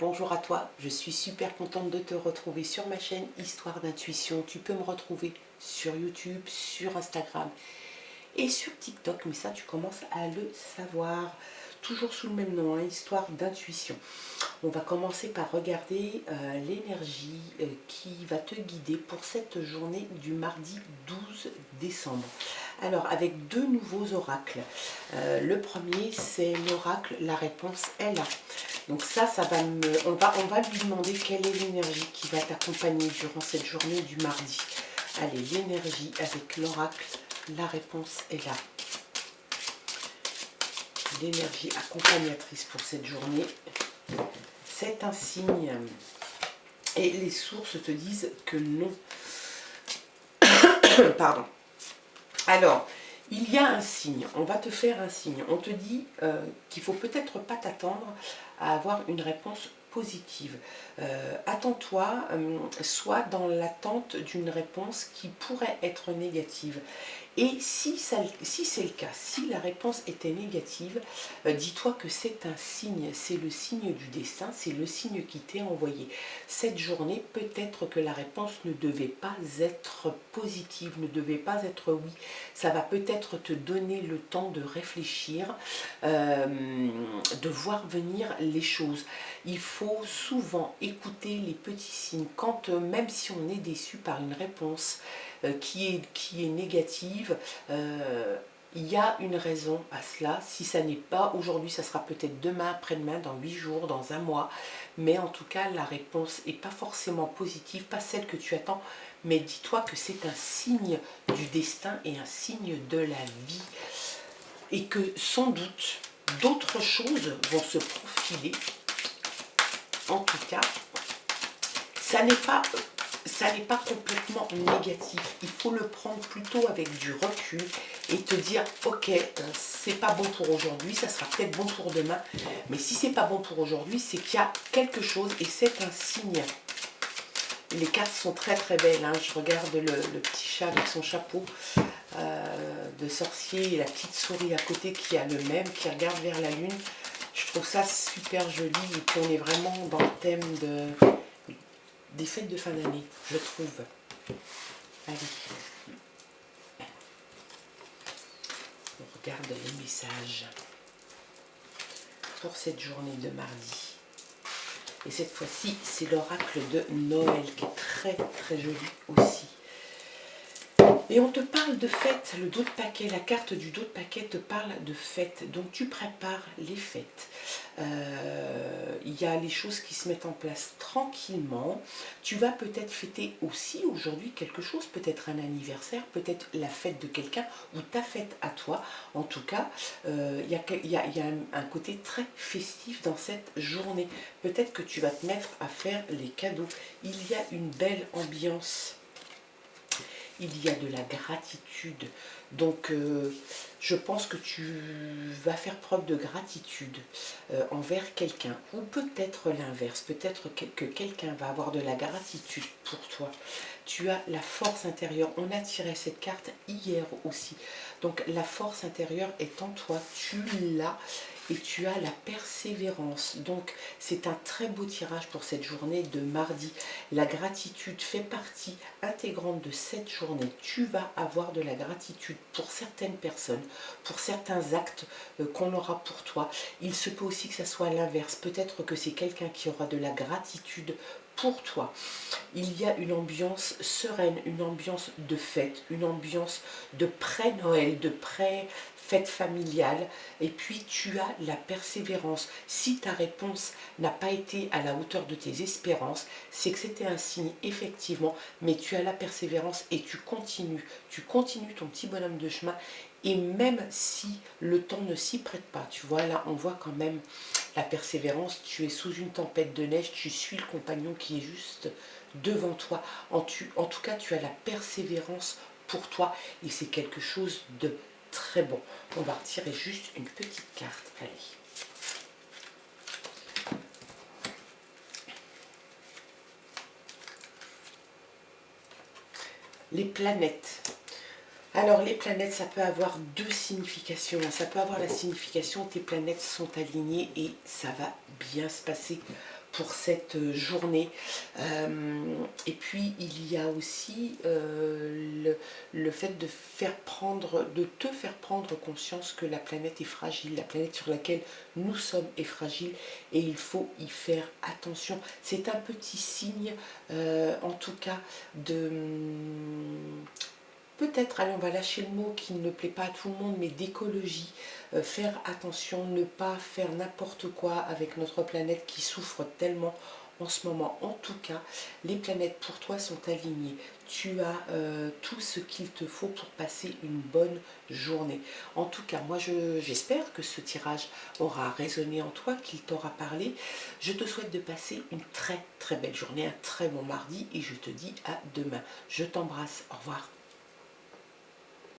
bonjour à toi, je suis super contente de te retrouver sur ma chaîne Histoire d'intuition. Tu peux me retrouver sur YouTube, sur Instagram et sur TikTok, mais ça tu commences à le savoir. Toujours sous le même nom, hein, Histoire d'intuition. On va commencer par regarder l'énergie qui va te guider pour cette journée du mardi 12 décembre. Alors, avec deux nouveaux oracles. Le premier, c'est l'oracle La réponse est là. Donc ça va on va lui demander quelle est l'énergie qui va t'accompagner durant cette journée du mardi. Allez, l'énergie avec l'oracle La réponse est là. L'énergie accompagnatrice pour cette journée, c'est un signe. Et les sources te disent que non. Pardon. Alors, il y a un signe, on va te faire un signe. On te dit qu'il ne faut peut-être pas t'attendre à avoir une réponse positive. Attends-toi, sois dans l'attente d'une réponse qui pourrait être négative. Et si c'est le cas, si la réponse était négative, dis-toi que c'est un signe, c'est le signe du destin, c'est le signe qui t'est envoyé. Cette journée, peut-être que la réponse ne devait pas être positive, ne devait pas être oui. Ça va peut-être te donner le temps de réfléchir, de voir venir les choses. Il faut souvent écouter les petits signes, quand même si on est déçu par une réponse, qui est négative, il y a une raison à cela. Si ça n'est pas aujourd'hui, ça sera peut-être demain, après-demain, dans 8 jours, dans un mois. Mais en tout cas, la réponse n'est pas forcément positive, pas celle que tu attends. Mais dis-toi que c'est un signe du destin et un signe de la vie. Et que sans doute, d'autres choses vont se profiler. En tout cas, ça n'est pas complètement négatif. Il faut le prendre plutôt avec du recul et te dire ok, c'est pas bon pour aujourd'hui, ça sera peut-être bon pour demain, mais si c'est pas bon pour aujourd'hui, c'est qu'il y a quelque chose et c'est un signe. Les cartes sont très très belles, hein. Je regarde le petit chat avec son chapeau de sorcier et la petite souris à côté qui a le même, qui regarde vers la lune. Je trouve ça super joli et puis on est vraiment dans le thème des fêtes de fin d'année, je trouve. Allez. On regarde les messages pour cette journée de mardi. Et cette fois-ci, c'est l'oracle de Noël qui est très très joli aussi. Et on te parle de fête, le dos de paquet, la carte du dos de paquet te parle de fête. Donc tu prépares les fêtes. Il y a les choses qui se mettent en place tranquillement. Tu vas peut-être fêter aussi aujourd'hui quelque chose, peut-être un anniversaire, peut-être la fête de quelqu'un ou ta fête à toi. En tout cas, il y a un côté très festif dans cette journée. Peut-être que tu vas te mettre à faire les cadeaux. Il y a une belle ambiance. Il y a de la gratitude. Donc, je pense que tu vas faire preuve de gratitude envers quelqu'un. Ou peut-être l'inverse. Peut-être que quelqu'un va avoir de la gratitude pour toi. Tu as la force intérieure. On a tiré cette carte hier aussi. Donc, la force intérieure est en toi. Tu l'as. Et tu as la persévérance. Donc, c'est un très beau tirage pour cette journée de mardi. La gratitude fait partie intégrante de cette journée. Tu vas avoir de la gratitude pour certaines personnes, pour certains actes qu'on aura pour toi. Il se peut aussi que ça soit l'inverse. Peut-être que c'est quelqu'un qui aura de la gratitude pour toi. Il y a une ambiance sereine, une ambiance de fête, une ambiance de pré-Noël, de pré-fête familiale. Et puis tu as la persévérance. Si ta réponse n'a pas été à la hauteur de tes espérances, c'est que c'était un signe effectivement, mais tu as la persévérance et tu continues ton petit bonhomme de chemin. Et même si le temps ne s'y prête pas, tu vois, là on voit quand même la persévérance, tu es sous une tempête de neige, tu suis le compagnon qui est juste devant toi. En tout cas, tu as la persévérance pour toi et c'est quelque chose de très bon. On va retirer juste une petite carte. Allez. Les planètes. Alors les planètes, ça peut avoir deux significations. Ça peut avoir la signification tes planètes sont alignées et ça va bien se passer pour cette journée. Et puis il y a aussi le fait de te faire prendre conscience que la planète est fragile, la planète sur laquelle nous sommes est fragile et il faut y faire attention. C'est un petit signe, en tout cas, de... Peut-être, allez, on va lâcher le mot qui ne plaît pas à tout le monde, mais d'écologie. Faire attention, ne pas faire n'importe quoi avec notre planète qui souffre tellement en ce moment. En tout cas, les planètes pour toi sont alignées. Tu as tout ce qu'il te faut pour passer une bonne journée. En tout cas, moi j'espère que ce tirage aura résonné en toi, qu'il t'aura parlé. Je te souhaite de passer une très très belle journée, un très bon mardi et je te dis à demain. Je t'embrasse, au revoir.